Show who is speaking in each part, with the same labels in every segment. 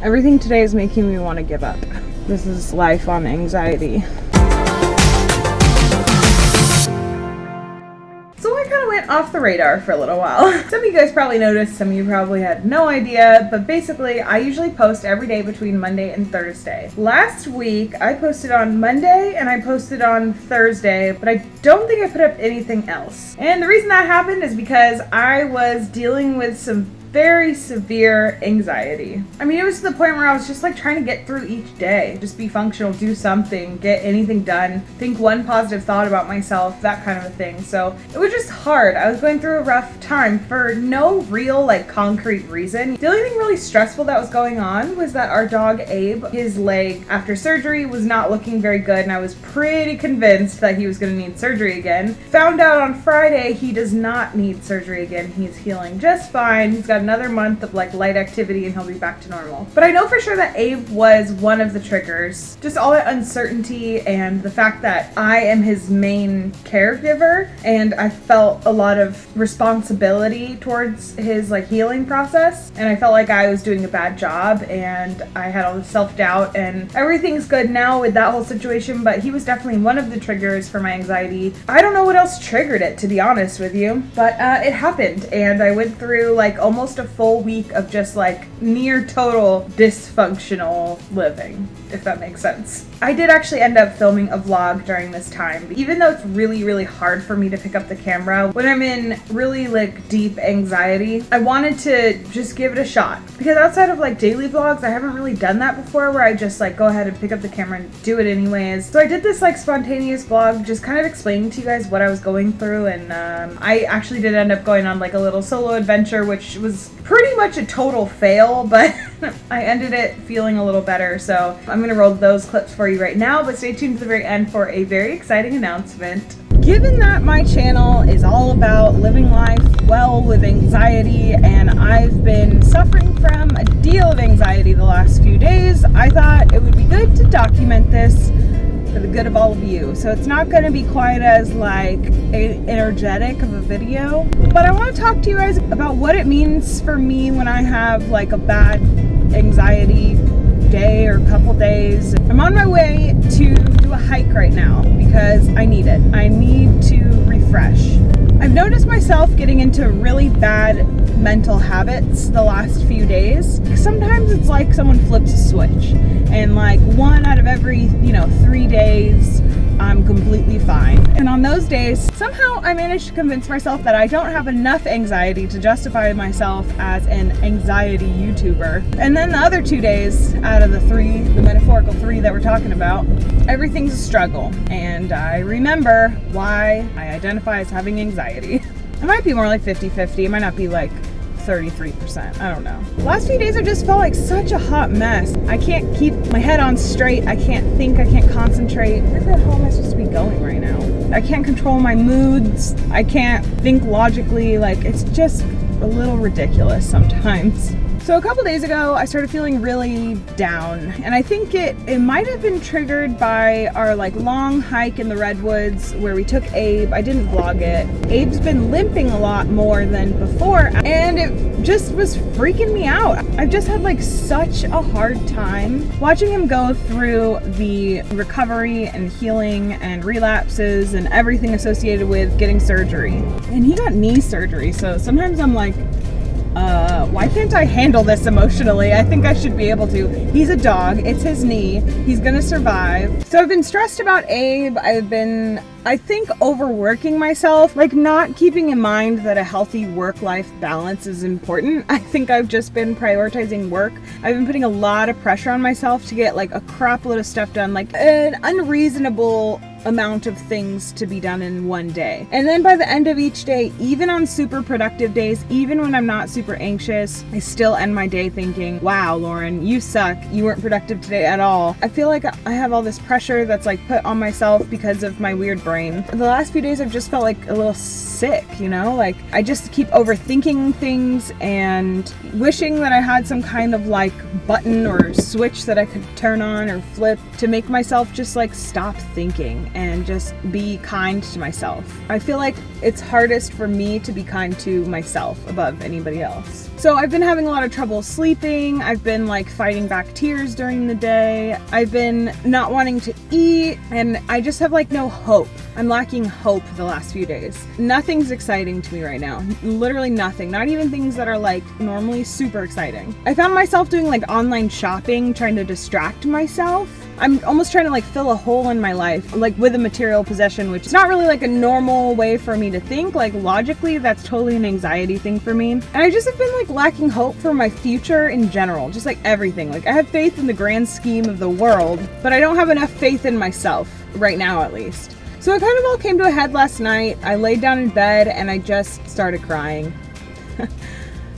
Speaker 1: Everything today is making me want to give up. This is life on anxiety. So I kind of went off the radar for a little while. Some of you guys probably noticed, some of you probably had no idea, but basically I usually post every day between Monday and Thursday. Last week I posted on Monday and I posted on Thursday, but I don't think I put up anything else. And the reason that happened is because I was dealing with some very severe anxiety. I mean, it was to the point where I was just like trying to get through each day, just be functional, do something, get anything done, think one positive thought about myself, that kind of a thing. So it was just hard. I was going through a rough time for no real like concrete reason. The only thing really stressful that was going on was that our dog Abe, his leg after surgery was not looking very good, and I was pretty convinced that he was going to need surgery again. Found out on Friday he does not need surgery again. He's healing just fine. He's got another month of like light activity and he'll be back to normal. But I know for sure that Abe was one of the triggers. Just all that uncertainty and the fact that I am his main caregiver, and I felt a lot of responsibility towards his like healing process, and I felt like I was doing a bad job, and I had all this self-doubt. And everything's good now with that whole situation, but he was definitely one of the triggers for my anxiety. I don't know what else triggered it, to be honest with you, but it happened, and I went through like almost a full week of just like near total dysfunctional living, if that makes sense. I did actually end up filming a vlog during this time, even though it's really hard for me to pick up the camera when I'm in really like deep anxiety. I wanted to just give it a shot, because outside of like daily vlogs, I haven't really done that before, where I just like go ahead and pick up the camera and do it anyways. So I did this like spontaneous vlog, just kind of explaining to you guys what I was going through, and I actually did end up going on like a little solo adventure, which was pretty much a total fail, but I ended it feeling a little better. So I'm gonna roll those clips for you right now, but stay tuned to the very end for a very exciting announcement. Given that my channel is all about living life well with anxiety, and I've been suffering from a deal of anxiety the last few days, I thought it would be good to document this for the good of all of you. So it's not going to be quite as like energetic of a video, but I want to talk to you guys about what it means for me when I have like a bad anxiety day or couple days. I'm on my way to do a hike right now because I need it. I need to refresh. I've noticed myself getting into really bad mental habits the last few days. Sometimes it's like someone flips a switch, and like 1 out of every 3 days I'm completely fine. And on those days, somehow I managed to convince myself that I don't have enough anxiety to justify myself as an anxiety YouTuber. And then the other 2 days out of the 3, the metaphorical 3 that we're talking about, everything's a struggle. And I remember why I identify as having anxiety. It might be more like 50-50, it might not be like 33%, I don't know. The last few days I just felt like such a hot mess. I can't keep my head on straight, I can't think, I can't concentrate. Where the hell am I supposed to be going right now? I can't control my moods, I can't think logically, like it's just a little ridiculous sometimes. So a couple days ago, I started feeling really down, and I think it might have been triggered by our like long hike in the redwoods where we took Abe. I didn't vlog it. Abe's been limping a lot more than before, and it just was freaking me out. I've just had like such a hard time watching him go through the recovery and healing and relapses and everything associated with getting surgery. And he got knee surgery, so sometimes I'm like, why can't I handle this emotionally? I think I should be able to. He's a dog, it's his knee, he's gonna survive. So I've been stressed about Abe. I've been, I think, overworking myself, like not keeping in mind that a healthy work-life balance is important. I think I've just been prioritizing work. I've been putting a lot of pressure on myself to get like a crap load of stuff done, like an unreasonable amount of things to be done in one day. And then by the end of each day, even on super productive days, even when I'm not super anxious, I still end my day thinking, wow, Lauren, you suck. You weren't productive today at all. I feel like I have all this pressure that's like put on myself because of my weird brain. The last few days I've just felt like a little sick, like I just keep overthinking things and wishing that I had some kind of like button or switch that I could turn on or flip to make myself just like stop thinking and just be kind to myself. I feel like it's hardest for me to be kind to myself above anybody else. So I've been having a lot of trouble sleeping. I've been like fighting back tears during the day. I've been not wanting to eat, and I just have like no hope. I'm lacking hope the last few days. Nothing's exciting to me right now. Literally nothing. Not even things that are like normally super exciting. I found myself doing like online shopping, trying to distract myself. I'm almost trying to like fill a hole in my life, like with a material possession, which is not really like a normal way for me to think. Like logically, that's totally an anxiety thing for me. And I just have been like lacking hope for my future in general, just like everything. Like I have faith in the grand scheme of the world, but I don't have enough faith in myself right now, at least. So it kind of all came to a head last night. I laid down in bed and I just started crying.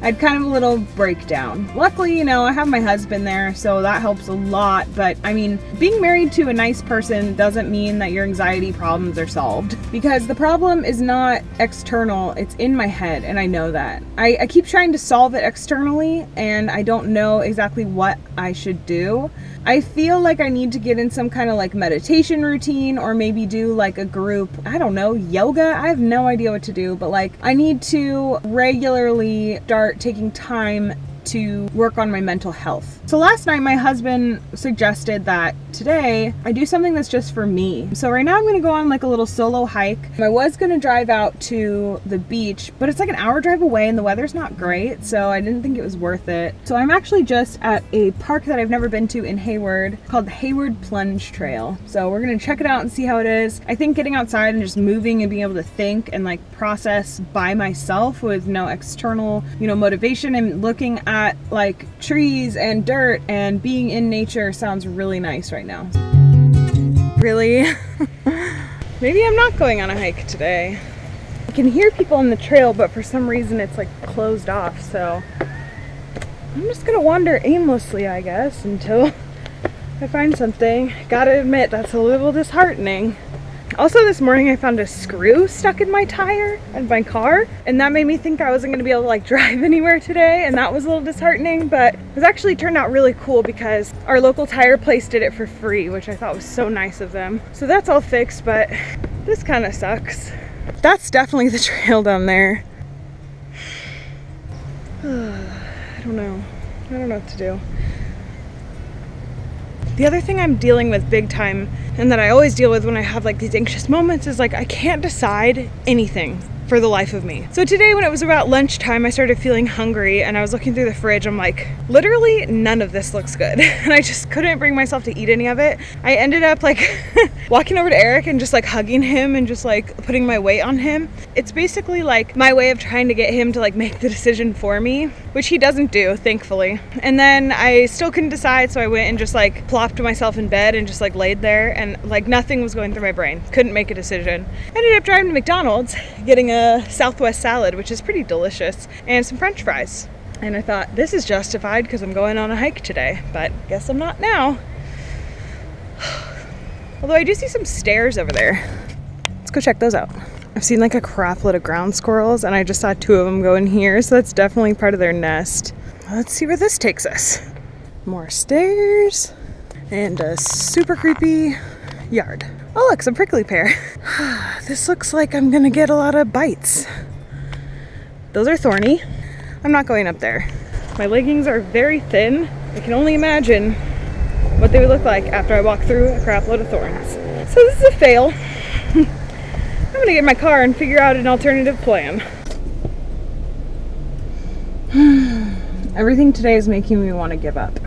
Speaker 1: I had kind of a little breakdown. Luckily, you know, I have my husband there, so that helps a lot. But I mean, being married to a nice person doesn't mean that your anxiety problems are solved, because the problem is not external, it's in my head, and I know that. I keep trying to solve it externally, and I don't know exactly what I should do. I feel like I need to get in some kind of like meditation routine, or maybe do like a group, I don't know, yoga? I have no idea what to do, but like I need to regularly start taking time to work on my mental health. So last night my husband suggested that today I do something that's just for me. So right now I'm gonna go on like a little solo hike. I was gonna drive out to the beach, but it's like an hour drive away and the weather's not great, so I didn't think it was worth it. So I'm actually just at a park that I've never been to in Hayward called the Hayward Plunge Trail. So we're gonna check it out and see how it is. I think getting outside and just moving and being able to think and like process by myself with no external, you know, motivation, and looking at like trees and dirt and being in nature sounds really nice right now. Really? Maybe I'm not going on a hike today. I can hear people on the trail, but for some reason it's like closed off, so I'm just gonna wander aimlessly, I guess, until I find something. Gotta admit, that's a little disheartening. Also this morning I found a screw stuck in my tire in my car, and that made me think I wasn't going to be able to like drive anywhere today, and that was a little disheartening, but it was actually turned out really cool because our local tire place did it for free, which I thought was so nice of them. So that's all fixed, but this kind of sucks. That's definitely the trail down there. I don't know what to do. The other thing I'm dealing with big time, and that I always deal with when I have like these anxious moments, is like I can't decide anything for the life of me. So today when it was about lunchtime, I started feeling hungry and I was looking through the fridge. I'm like, literally none of this looks good. And I just couldn't bring myself to eat any of it. I ended up like walking over to Eric and just like hugging him and just like putting my weight on him. It's basically like my way of trying to get him to like make the decision for me, which he doesn't do, thankfully. And then I still couldn't decide, so I went and just like plopped myself in bed and just like laid there, and like nothing was going through my brain. Couldn't make a decision. Ended up driving to McDonald's, getting a Southwest salad, which is pretty delicious, and some French fries. And I thought, this is justified because I'm going on a hike today, but guess I'm not now. Although I do see some stairs over there. Let's go check those out. I've seen like a crap load of ground squirrels, and I just saw 2 of them go in here, so that's definitely part of their nest. Let's see where this takes us. More stairs and a super creepy yard. Oh look, some prickly pear. This looks like I'm gonna get a lot of bites. Those are thorny. I'm not going up there. My leggings are very thin. I can only imagine what they would look like after I walk through a crap load of thorns. So this is a fail. I'm gonna get in my car and figure out an alternative plan. Everything today is making me want to give up.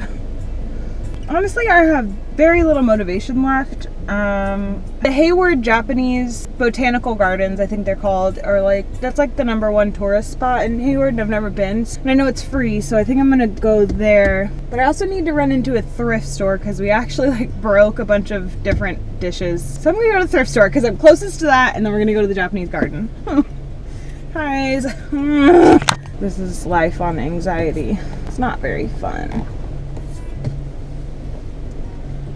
Speaker 1: Honestly, I have very little motivation left. The Hayward Japanese Botanical Gardens, I think they're called, are like, that's like the #1 tourist spot in Hayward, and I've never been. And I know it's free, so I think I'm gonna go there. But I also need to run into a thrift store because we actually like broke a bunch of different dishes. So I'm gonna go to the thrift store because I'm closest to that, and then we're gonna go to the Japanese garden. Guys, this is life on anxiety. It's not very fun.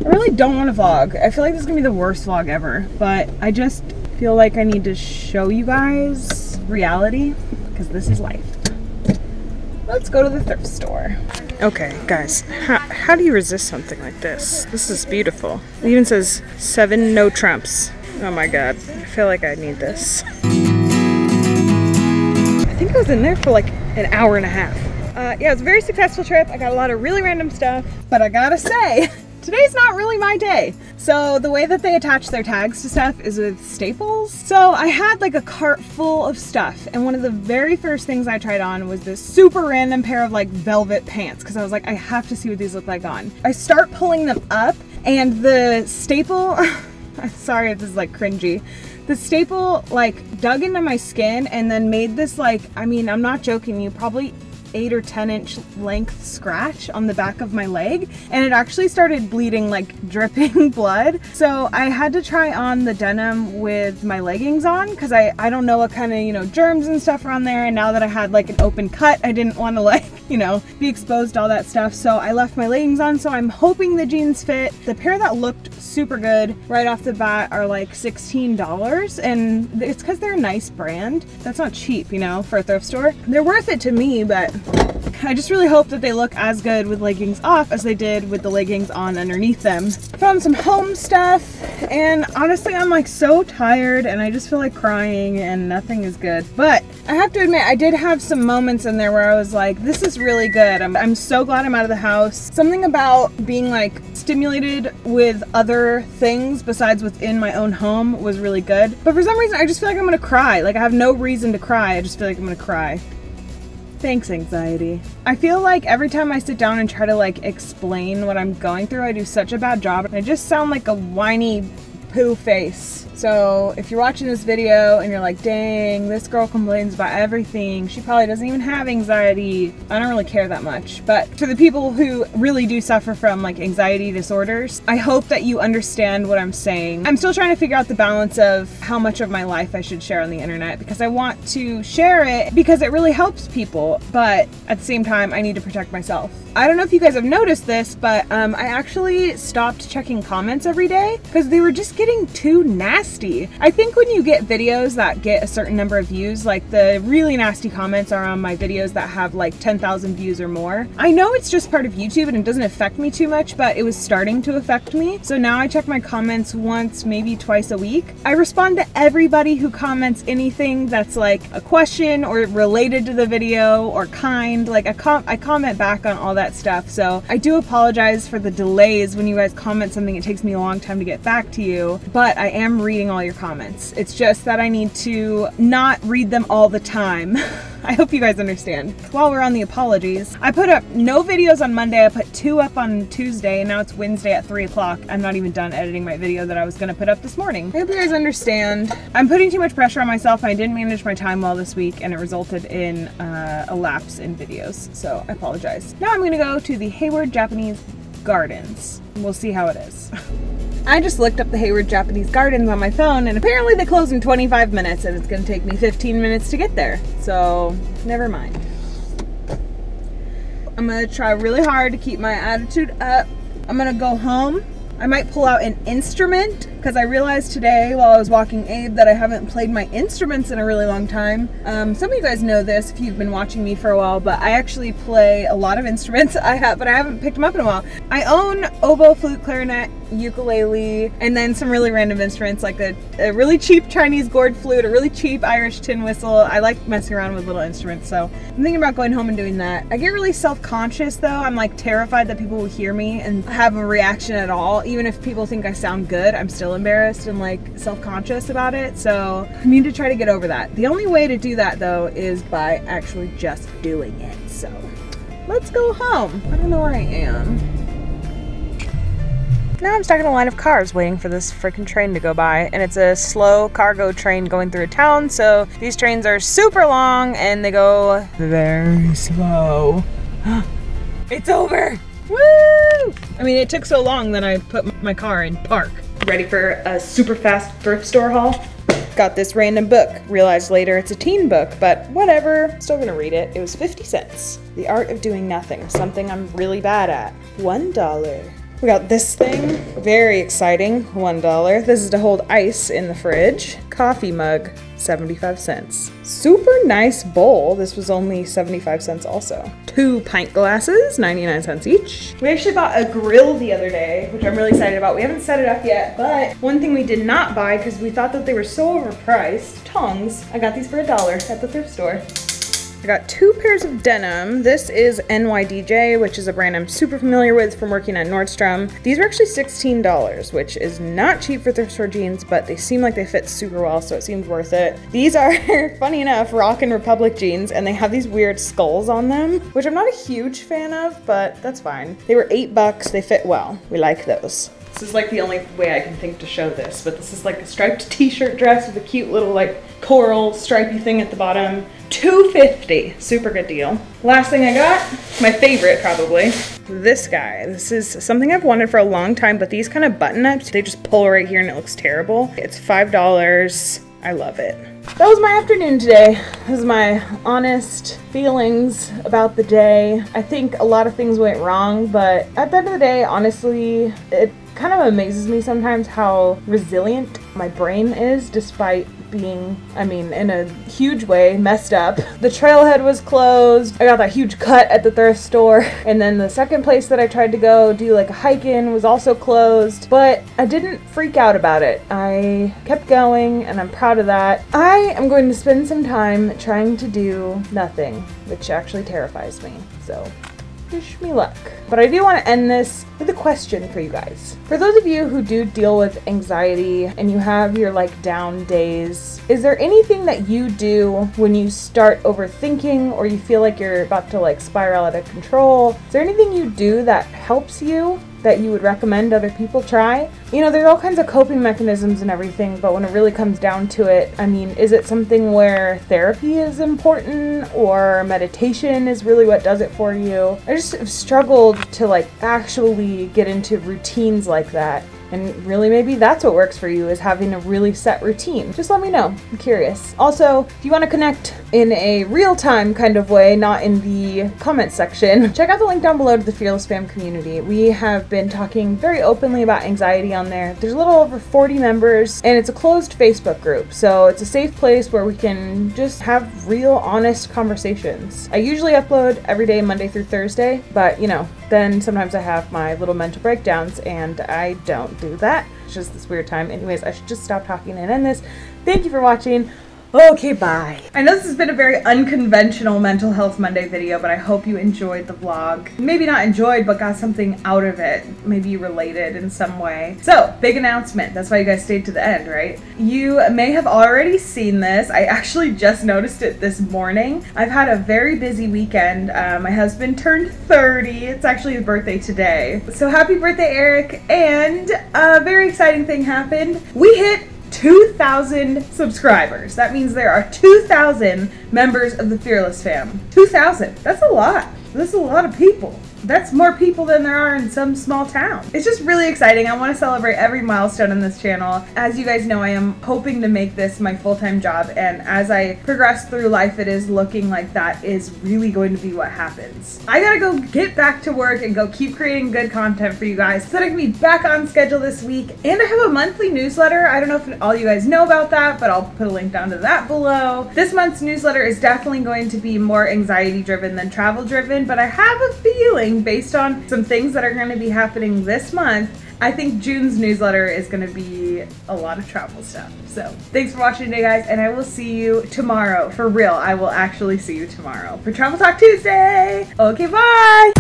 Speaker 1: I really don't want to vlog. I feel like this is gonna be the worst vlog ever, but I just feel like I need to show you guys reality because this is life. Let's go to the thrift store. Okay, guys, how do you resist something like this? This is beautiful. It even says 7 no Trumps. Oh my god, I feel like I need this. I think I was in there for like an hour and a half. Yeah, it was a very successful trip. I got a lot of really random stuff, but I gotta say, today's not really my day. So the way that they attach their tags to stuff is with staples. So I had like a cart full of stuff, and one of the very first things I tried on was this super random pair of like velvet pants, because I was like, I have to see what these look like on. I start pulling them up, and the staple, I'm sorry if this is like cringy, the staple like dug into my skin and then made this like, I mean, I'm not joking you, probably 8 or 10 inch length scratch on the back of my leg, and it actually started bleeding, like dripping blood. So I had to try on the denim with my leggings on, because I don't know what kind of, you know, germs and stuff are on there, and now that I had like an open cut, I didn't want to like, you know, be exposed to all that stuff, so I left my leggings on. So I'm hoping the jeans fit. The pair that looked super good right off the bat are like $16, and it's because they're a nice brand. That's not cheap, you know, for a thrift store. They're worth it to me, but I just really hope that they look as good with leggings off as they did with the leggings on underneath them. Found some home stuff, and honestly I'm like so tired and I just feel like crying and nothing is good. But I have to admit, I did have some moments in there where I was like, this is really good. I'm so glad I'm out of the house. Something about being like stimulated with other things besides within my own home was really good. But for some reason I just feel like I'm gonna cry. Like I have no reason to cry, I just feel like I'm gonna cry. Thanks, anxiety. I feel like every time I sit down and try to like explain what I'm going through, I do such a bad job. I just sound like a whiny poo face. So if you're watching this video and you're like, dang, this girl complains about everything, she probably doesn't even have anxiety, I don't really care that much. But for the people who really do suffer from like anxiety disorders, I hope that you understand what I'm saying. I'm still trying to figure out the balance of how much of my life I should share on the internet, because I want to share it because it really helps people, but at the same time I need to protect myself. I don't know if you guys have noticed this, but I actually stopped checking comments every day because they were just getting too nasty. I think when you get videos that get a certain number of views, like the really nasty comments are on my videos that have like 10,000 views or more. I know it's just part of YouTube and it doesn't affect me too much, but it was starting to affect me. So now I check my comments once, maybe twice a week. I respond to everybody who comments anything that's like a question or related to the video or kind. Like I comment back on all that stuff. So I do apologize for the delays when you guys comment something. It takes me a long time to get back to you, but I am reading all your comments. It's just that I need to not read them all the time. I hope you guys understand. While we're on the apologies, I put up no videos on Monday. I put 2 up on Tuesday, and now it's Wednesday at 3 o'clock. I'm not even done editing my video that I was gonna put up this morning. I hope you guys understand. I'm putting too much pressure on myself. I didn't manage my time well this week, and it resulted in a lapse in videos, so I apologize. Now I'm gonna go to the Hayward Japanese Gardens. We'll see how it is. I just looked up the Hayward Japanese Gardens on my phone, and apparently they close in 25 minutes and it's gonna take me 15 minutes to get there. So, never mind. I'm gonna try really hard to keep my attitude up. I'm gonna go home. I might pull out an instrument, because I realized today while I was walking Abe that I haven't played my instruments in a really long time. Some of you guys know this if you've been watching me for a while, but I actually play a lot of instruments. But I haven't picked them up in a while. I own oboe, flute, clarinet, ukulele, and then some really random instruments like a really cheap Chinese gourd flute, a really cheap Irish tin whistle. I like messing around with little instruments, so I'm thinking about going home and doing that. I get really self-conscious though. I'm like terrified that people will hear me and have a reaction at all. Even if people think I sound good, I'm still embarrassed and like self-conscious about it, so I need to try to get over that. The only way to do that though is by actually just doing it, so let's go home. I don't know where I am. Now I'm stuck in a line of cars waiting for this freaking train to go by, and it's a slow cargo train going through a town, so these trains are super long and they go very slow. It's over! Woo! I mean, it took so long that I put my car in park. Ready for a super fast thrift store haul? Got this random book. Realized later it's a teen book, but whatever. Still gonna read it. It was 50 cents. The Art of Doing Nothing. Something I'm really bad at. $1. We got this thing, very exciting, $1. This is to hold ice in the fridge. Coffee mug, 75 cents. Super nice bowl, this was only 75 cents also. 2 pint glasses, 99 cents each. We actually bought a grill the other day, which I'm really excited about. We haven't set it up yet, but one thing we did not buy because we thought that they were so overpriced, tongs. I got these for $1 at the thrift store. got 2 pairs of denim. This is NYDJ, which is a brand I'm super familiar with from working at Nordstrom. These are actually $16, which is not cheap for thrift store jeans, but they seem like they fit super well, so it seems worth it. These are, funny enough, Rockin' Republic jeans, and they have these weird skulls on them, which I'm not a huge fan of, but that's fine. They were $8, they fit well. We like those. This is like the only way I can think to show this, but this is like a striped t-shirt dress with a cute little like coral stripey thing at the bottom. $2.50, super good deal. Last thing I got, my favorite probably, this guy. This is something I've wanted for a long time, but these kind of button-ups, they just pull right here and it looks terrible. It's $5, I love it. That was my afternoon today. This is my honest feelings about the day. I think a lot of things went wrong, but at the end of the day, honestly, it kind of amazes me sometimes how resilient my brain is despite being, I mean, in a huge way, messed up. The trailhead was closed. I got that huge cut at the thrift store. And then the second place that I tried to go do like a hike in was also closed. But I didn't freak out about it. I kept going and I'm proud of that. I am going to spend some time trying to do nothing, which actually terrifies me. So wish me luck. But I do want to end this with a question for you guys. For those of you who do deal with anxiety and you have your like down days, is there anything that you do when you start overthinking or you feel like you're about to like spiral out of control? Is there anything you do that helps you that you would recommend other people try? You know, there's all kinds of coping mechanisms and everything, but when it really comes down to it, I mean, is it something where therapy is important or meditation is really what does it for you? I just have struggled to like actually get into routines like that. And really maybe that's what works for you, is having a really set routine. Just let me know, I'm curious. Also, if you want to connect in a real-time kind of way, not in the comments section, check out the link down below to the Fearless Fam community. We have been talking very openly about anxiety on there. There's a little over 40 members and it's a closed Facebook group. So it's a safe place where we can just have real, honest conversations. I usually upload every day, Monday through Thursday, but you know, then sometimes I have my little mental breakdowns and I don't do that. It's just this weird time. Anyways, I should just stop talking and end this. Thank you for watching. Okay, bye. I know this has been a very unconventional Mental Health Monday video, but I hope you enjoyed the vlog. Maybe not enjoyed, but got something out of it. Maybe you related in some way. So, big announcement. That's why you guys stayed to the end, right? You may have already seen this. I actually just noticed it this morning. I've had a very busy weekend. My husband turned 30. It's actually his birthday today. So happy birthday, Eric. And a very exciting thing happened. We hit 2,000 subscribers. That means there are 2,000 members of the Fearless Fam. 2,000. That's a lot. That's a lot of people. That's more people than there are in some small town. It's just really exciting. I want to celebrate every milestone on this channel. As you guys know, I am hoping to make this my full-time job, and as I progress through life, it is looking like that is really going to be what happens. I gotta go get back to work and go keep creating good content for you guys so that I can be back on schedule this week. And I have a monthly newsletter. I don't know if all you guys know about that, but I'll put a link down to that below. This month's newsletter is definitely going to be more anxiety-driven than travel-driven, but I have a feeling, based on some things that are going to be happening this month, I think June's newsletter is going to be a lot of travel stuff. So thanks for watching today, guys, and I will see you tomorrow. For real, I will actually see you tomorrow for Travel Talk Tuesday. Okay, bye!